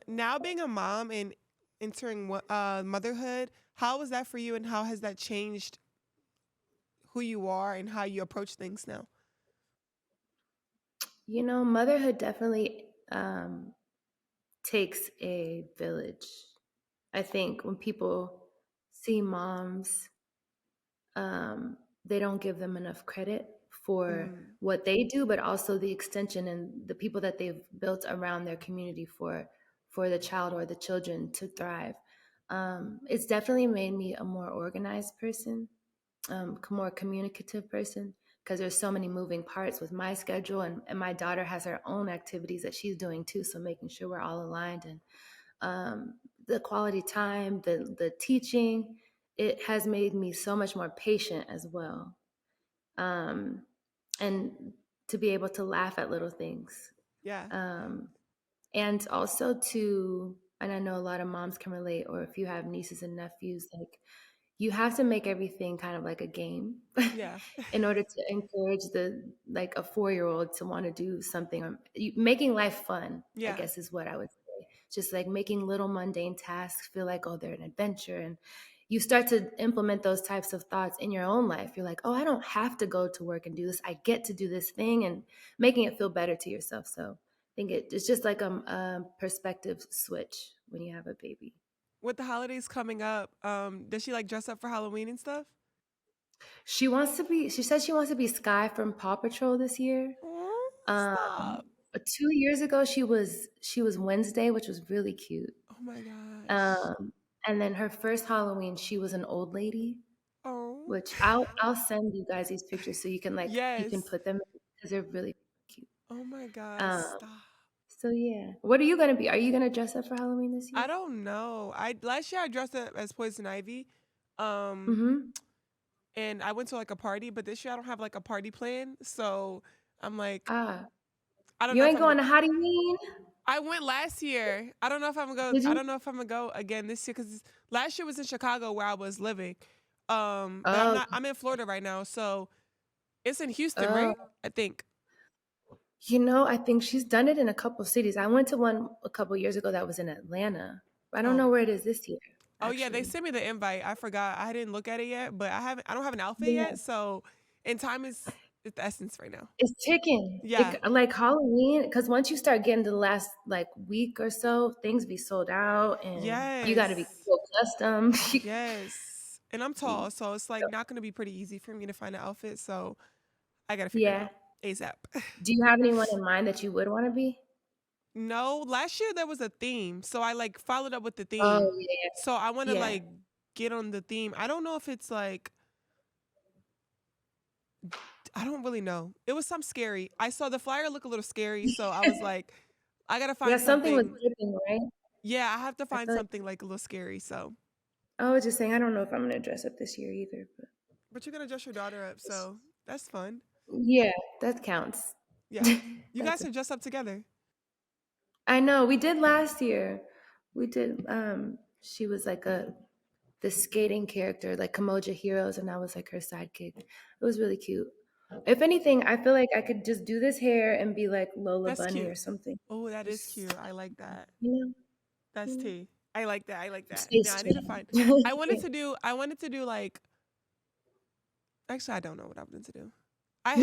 Now being a mom and entering motherhood, how was that for you, and how has that changed who you are and how you approach things now? Motherhood definitely takes a village. I think when people see moms, they don't give them enough credit for Mm, what they do, but also the extension and the people that they've built around their community for the child or the children to thrive. It's definitely made me a more organized person, more communicative person, because there's so many moving parts with my schedule, and my daughter has her own activities that she's doing too. So making sure we're all aligned and the quality time, the teaching, it has made me so much more patient as well. Um, and to be able to laugh at little things. yeah. Um, and also and I know a lot of moms can relate, or if you have nieces and nephews, like you have to make everything kind of like a game Yeah. in order to encourage a 4-year-old to want to do something, or making life fun, I Yeah. guess is what I would say. Just like making little mundane tasks feel like, oh, they're an adventure. And you start to implement those types of thoughts in your own life. You're like, oh, I don't have to go to work and do this. I get to do this thing, and making it feel better to yourself. So I think it's just like a perspective switch when you have a baby. With the holidays coming up, does she like dress up for Halloween and stuff? She said she wants to be Sky from Paw Patrol this year. Oh, Um, stop. 2 years ago she was Wednesday, which was really cute. Oh my gosh. Um, and then her first Halloween, she was an old lady, Oh. which I'll send you guys these pictures so you can Yes. put them because they're really cute. Oh my gosh. Um, Stop. so yeah, what are you gonna be? Are you gonna dress up for Halloween this I year? don't know. I last year I dressed up as Poison Ivy. Um, Mm-hmm. and I went to like a party, but this year I don't have like a party plan. So I'm like, Ah, I don't you know if ain't I'm gonna going to Halloween? I went last year. I don't know if I'm gonna go. Did I you? don't know if I'm gonna go again this year because last year was in Chicago where I was living. But I'm Oh, not. I'm in Florida right now, so it's in Houston, oh. right? I think. I think she's done it in a couple cities. I went to one a couple years ago that was in Atlanta. I don't Oh, know where it is this year, oh yeah. They actually. sent me the invite. I forgot. I didn't look at it yet, but I haven't. I don't have an outfit Yeah, yet, so and time is the essence right now. it's ticking. Yeah. Like Halloween, because once you start getting to the last like week or so, things be sold out, and you got to be Yes. so custom. Yes. And I'm tall, so it's like not gonna be pretty easy for me to find an outfit. So I gotta figure it Yeah. out ASAP. Do you have anyone in mind that you would want to be? No, last year there was a theme, so I like followed up with the Oh theme. yeah, So I want to yeah. like get on the theme. I don't know if it's like I don't really know. It was some scary. I saw the flyer look a little scary, so I was like, I gotta Yeah, find something was something. dripping, right? Yeah, I have to I find feel like something like a little scary. So, I was just saying I don't know if I'm gonna dress up this year either, but but you're gonna dress your daughter up, so that's fun. yeah, that counts. Yeah, you guys That's should dress up together. I know we did last year. We did. She was like the skating character, like Kamoja Heroes, and I was like her sidekick. It was really cute. If anything, I feel like I could just do this hair and be like Lola That's Bunny cute. or something. Oh, that is Just cute. I like that. you know, That's you tea. I like that. I like that. stay Now I need to straight. find. I wanted to do like. Actually, I don't know what I wanted to do. I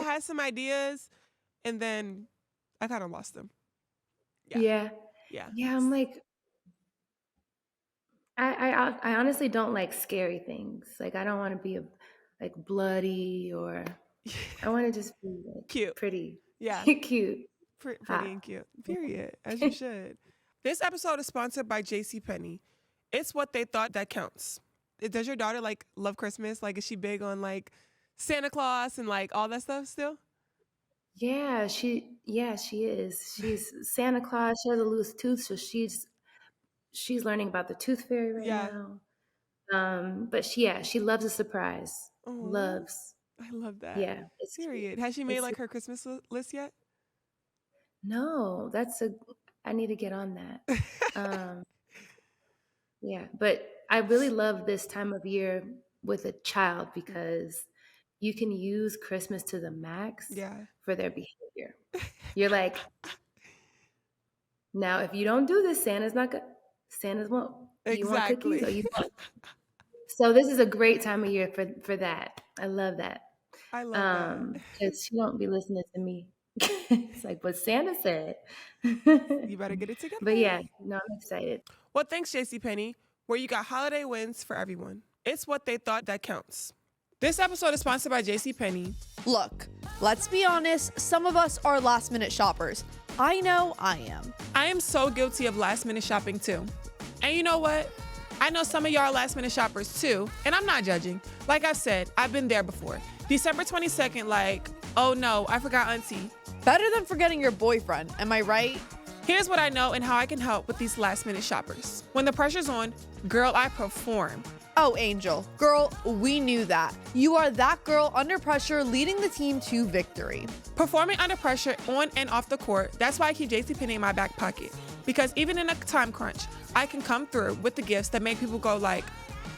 had some ideas, and then I kind of lost them. Yeah, Yeah, yeah, yeah. I'm like, I honestly don't like scary things. Like I don't want to be like bloody, or I want to just be like cute. pretty, Yeah, cute, pretty hot. and cute. Period. As you should. This episode is sponsored by JCPenney. It's what they thought that counts. Does your daughter like love Christmas? Like, is she big on like Santa Claus and like all that stuff still? She is. She's Santa Claus. She has a loose tooth, so she's learning about the tooth fairy right Yeah. now. But she loves a surprise. Oh, Loves. I love that. Yeah, it's cute. Period. Has she made It's like her Christmas list yet? no, I need to get on that. Um, yeah, but I really love this time of year with a child because you can use Christmas to the max Yeah. for their behavior. You're like, now if you don't do this, Santa's won't. You want cookies or Exactly. you want. So this is a great time of year for that. I love that. I love that. Because she won't be listening to me. It's like what Santa said. You better get it But together. yeah, no, I'm excited. Well, thanks, JCPenney, where you got holiday wins for everyone. It's what they thought that counts. This episode is sponsored by JCPenney. Look, let's be honest, some of us are last minute shoppers. I know I am. I am so guilty of last minute shopping too. And you know what? I know some of y'all are last minute shoppers too, and I'm not judging. Like I've said, I've been there before. December 22nd, like, oh no, I forgot auntie. Better than forgetting your boyfriend, am I right? Here's what I know and how I can help with these last minute shoppers. When the pressure's on, girl, I perform. Oh, Angel. Girl, we knew that. You are that girl under pressure leading the team to victory. Performing under pressure on and off the court, that's why I keep JCPenney in my back pocket. Because even in a time crunch, I can come through with the gifts that make people go like,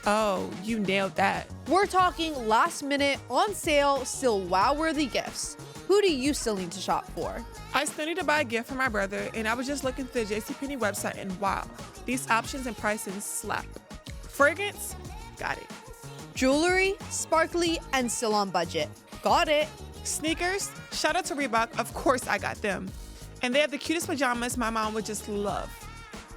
Oh, you nailed that. We're talking last minute, on sale, still wow-worthy gifts. Who do you still need to shop for? I still need to buy a gift for my brother, and I was just looking through the JCPenney website, and wow, these options and prices slap. Fragrance? Got it. Jewelry, sparkly, and still on budget. Got it. Sneakers? Shout out to Reebok, of course I got them. And they have the cutest pajamas my mom would just love.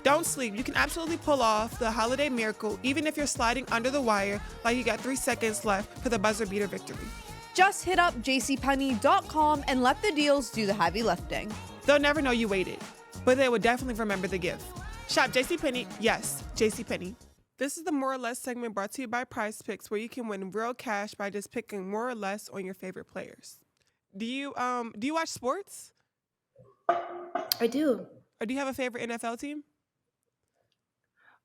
Don't sleep, you can absolutely pull off the holiday miracle even if you're sliding under the wire like you got 3 seconds left for the buzzer beater victory. Just hit up JCPenney.com and let the deals do the heavy lifting. They'll never know you waited, but they will definitely remember the gift. Shop JCPenney, yes, JCPenney. This is the More or Less segment brought to you by PrizePicks, where you can win real cash by just picking more or less on your favorite players. Do you watch sports? I do. Or do you have a favorite NFL team?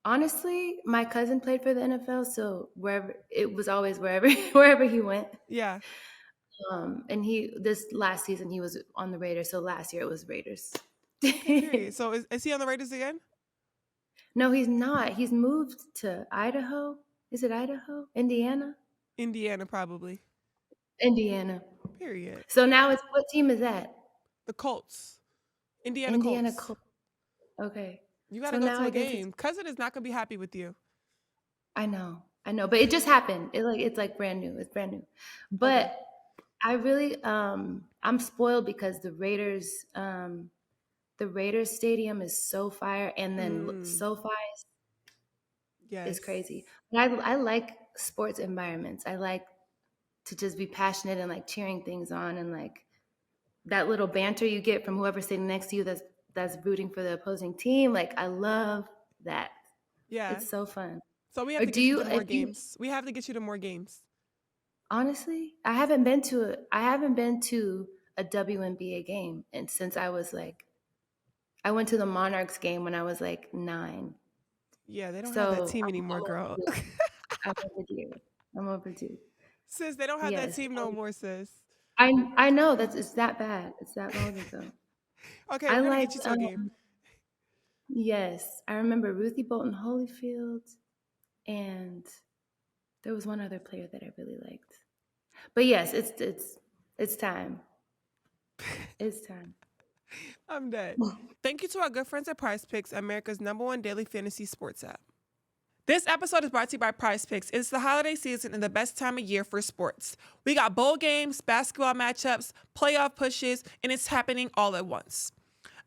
Honestly, my cousin played for the NFL, so wherever he went. Yeah. And this last season he was on the Raiders, so last year it was Raiders. Okay, so is he on the Raiders again? No, he's not. He's moved to Idaho. Is it Idaho? Indiana? Indiana, probably. Indiana. Period. So now what team is that? The Colts. Indiana Colts. Okay. You gotta So go now to a I guess game. Cousin is not gonna be happy with you. I know, but it just happened. It's like brand new. It's brand new. But Okay. I really I'm spoiled because the Raiders stadium is so fire, and then SoFi Yes. is crazy. But I like sports environments. I like to just be passionate and like cheering things on, and like that little banter you get from whoever's sitting next to you that's rooting for the opposing team. Like I love that. Yeah. It's so fun. So we have to get you to more games. We have to get you to more games. Honestly, I haven't been to a WNBA game, and since I went to the Monarchs game when I was like 9. Yeah, they don't have that team anymore, girl. I'm overdue. Sis, they don't have that Yes. team no more, sis. I know it's that bad. It's that long ago. Okay, we're gonna get you to a game. Yes, I remember Ruthie Bolton Holyfield, and there was one other player that I really liked. But yes, it's time. It's time. I'm dead. Thank you to our good friends at PrizePicks, America's #1 daily fantasy sports app. This episode is brought to you by PrizePicks. It's the holiday season and the best time of year for sports. We got bowl games, basketball matchups, playoff pushes, and it's happening all at once.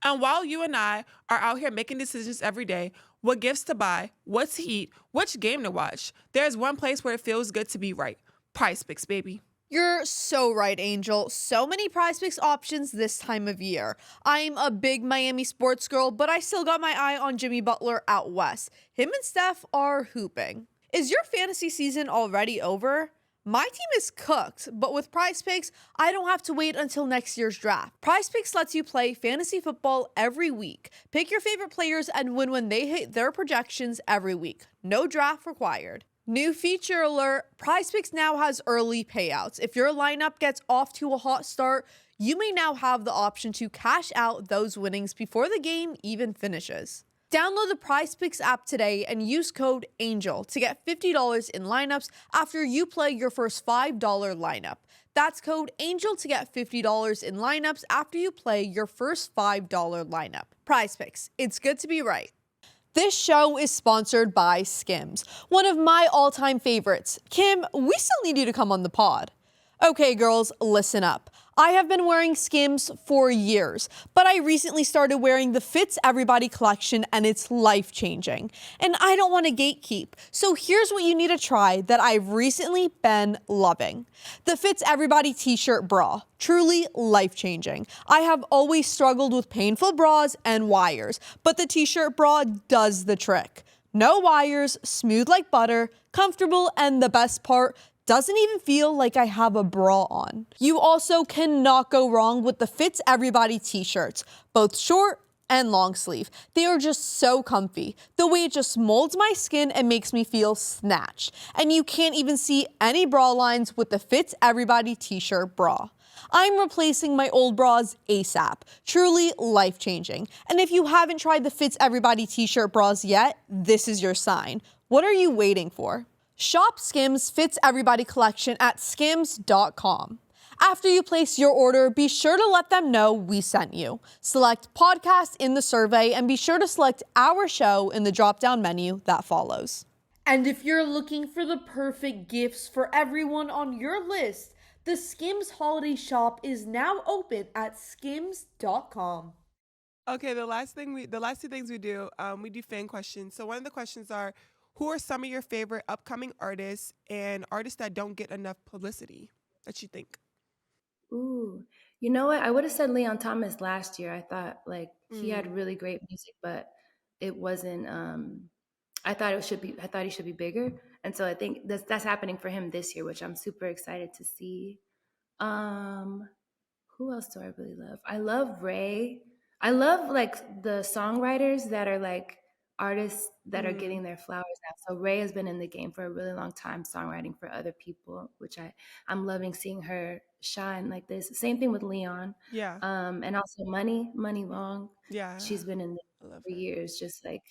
And while you and I are out here making decisions every day, what gifts to buy, what to eat, which game to watch, there's one place where it feels good to be right. PrizePicks, baby. You're so right, Angel. So many PrizePicks options this time of year. I'm a big Miami sports girl, but I still got my eye on Jimmy Butler out west. Him and Steph are hooping. Is your fantasy season already over? My team is cooked, but with PrizePicks, I don't have to wait until next year's draft. PrizePicks lets you play fantasy football every week. Pick your favorite players and win when they hit their projections every week. No draft required. New feature alert, PrizePicks now has early payouts. If your lineup gets off to a hot start, you may now have the option to cash out those winnings before the game even finishes. Download the PrizePicks app today and use code ANGEL to get $50 in lineups after you play your first $5 lineup. That's code ANGEL to get $50 in lineups after you play your first $5 lineup. PrizePicks, it's good to be right. This show is sponsored by Skims, one of my all-time favorites. Kim, we still need you to come on the pod. Okay, girls, listen up. I have been wearing Skims for years, but I recently started wearing the Fits Everybody collection and it's life-changing. And I don't want to gatekeep, so here's what you need to try that I've recently been loving. The Fits Everybody t-shirt bra, truly life-changing. I have always struggled with painful bras and wires, but the t-shirt bra does the trick. No wires, smooth like butter, comfortable, and the best part, doesn't even feel like I have a bra on. You also cannot go wrong with the Fits Everybody t-shirts, both short and long sleeve. They are just so comfy. The way it just molds my skin and makes me feel snatched. And you can't even see any bra lines with the Fits Everybody t-shirt bra. I'm replacing my old bras ASAP. Truly life-changing. And if you haven't tried the Fits Everybody t-shirt bras yet, this is your sign. What are you waiting for? Shop Skims Fits Everybody collection at skims.com. After you place your order, be sure to let them know we sent you. Select podcast in the survey and be sure to select our show in the drop-down menu that follows. And if you're looking for the perfect gifts for everyone on your list, the Skims holiday shop is now open at skims.com. Okay, the last two things we do fan questions. So one of the questions are, who are some of your favorite upcoming artists and artists that don't get enough publicity that you think? Ooh, you know what? I would have said Leon Thomas last year. I thought like he had really great music, but it wasn't. I thought it should be. I thought he should be bigger, and so I think that's happening for him this year, which I'm super excited to see. Um, who else do I really love? I love Ray. I love like the songwriters that are like artists that are getting their flowers now. So Ray has been in the game for a really long time, songwriting for other people, which I'm loving seeing her shine like this. Same thing with Leon. Yeah. And also Money Long. Yeah. She's been in I love for her. years, just like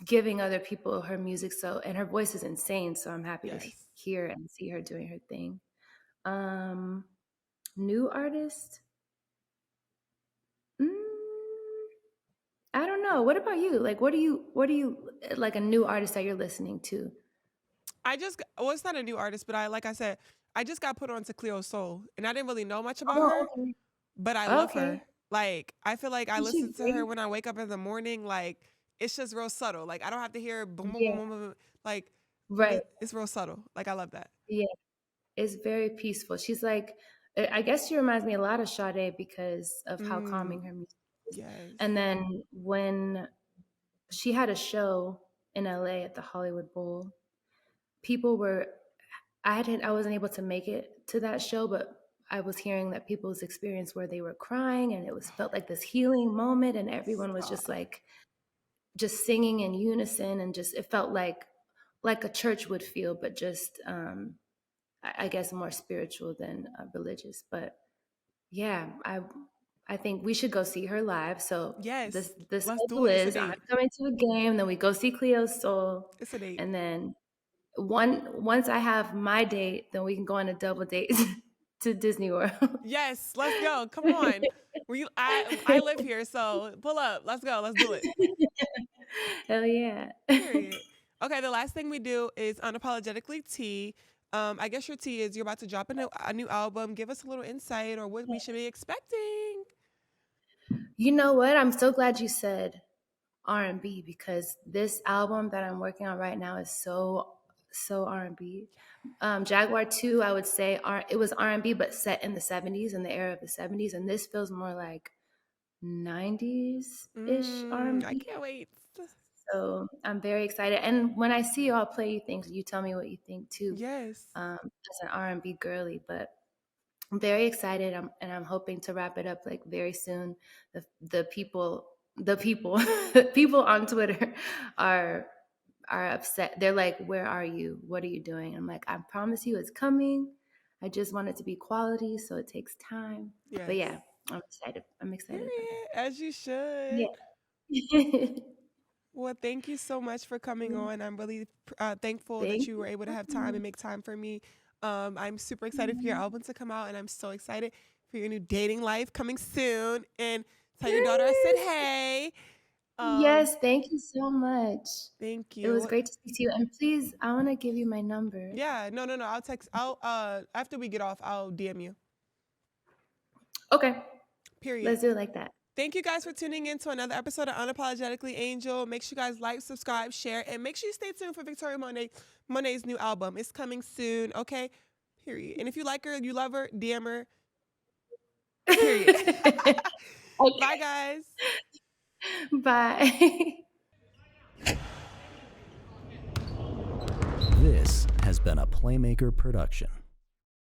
giving other people her music. So, and her voice is insane. So I'm happy to hear and see her doing her thing. New artist? I don't know. What about you? Like, what do you like a new artist that you're listening to? It's not a new artist, but I said, I just got put on to Cleo Soul, and I didn't really know much about her, Okay. but I love her. Like, I feel like I listen to her when I wake up in the morning. Like, it's just real subtle. Like, I don't have to hear boom, boom, boom, boom, boom. Like, it's real subtle. Like, I love that. Yeah, it's very peaceful. She's like, I guess she reminds me a lot of Sade because of how calming her music is. Yes. And then when she had a show in LA at the Hollywood Bowl, people were, I wasn't able to make it to that show, but I was hearing that people's experience where they were crying and it felt like this healing moment, and everyone was just like, just singing in unison, and just, it felt like a church would feel, but just, I guess more spiritual than religious. But yeah, I think we should go see her live. So yes, this schedule is I'm coming to a game, then we go see Cleo Soul. It's a date. And then once I have my date, then we can go on a double date to Disney World. Yes, let's go. Come on. I live here, so pull up. Let's go. Let's do it. Hell yeah. Period. Okay, the last thing we do is Unapologetically Tea. I guess your tea is you're about to drop a new album. Give us a little insight or what we should be expecting. You know what? I'm so glad you said R&B, because this album that I'm working on right now is so R&B. Jaguar 2, I would say it was R&B, but set in the 70s, in the era of the 70s, and this feels more like 90s-ish R&B. I can't wait. So I'm very excited. And when I see you, I'll play you things. You tell me what you think too. Yes. As an R&B girly, but I'm very excited. I'm hoping to wrap it up like very soon. The people people on Twitter are upset. They're like, "Where are you? What are you doing?" I'm like, "I promise you, it's coming. I just want it to be quality, so it takes time." Yes. But yeah, I'm excited. I'm excited. As you should. Yeah. Well, thank you so much for coming on. I'm really thankful that you were able to have time and make time for me. I'm super excited for your album to come out, and I'm so excited for your new dating life coming soon. And tell your daughter I said hey. Yes, thank you so much. Thank you. It was great to speak to you. And please, I want to give you my number. Yeah, no. I'll after we get off, I'll DM you. Okay. Period. Let's do it like that. Thank you guys for tuning in to another episode of Unapologetically Angel. Make sure you guys like, subscribe, share, and make sure you stay tuned for Victoria Monet's new album. It's coming soon, okay? Period. And if you like her, you love her, DM her. Period. Okay. Bye, guys. Bye. This has been a Playmaker production.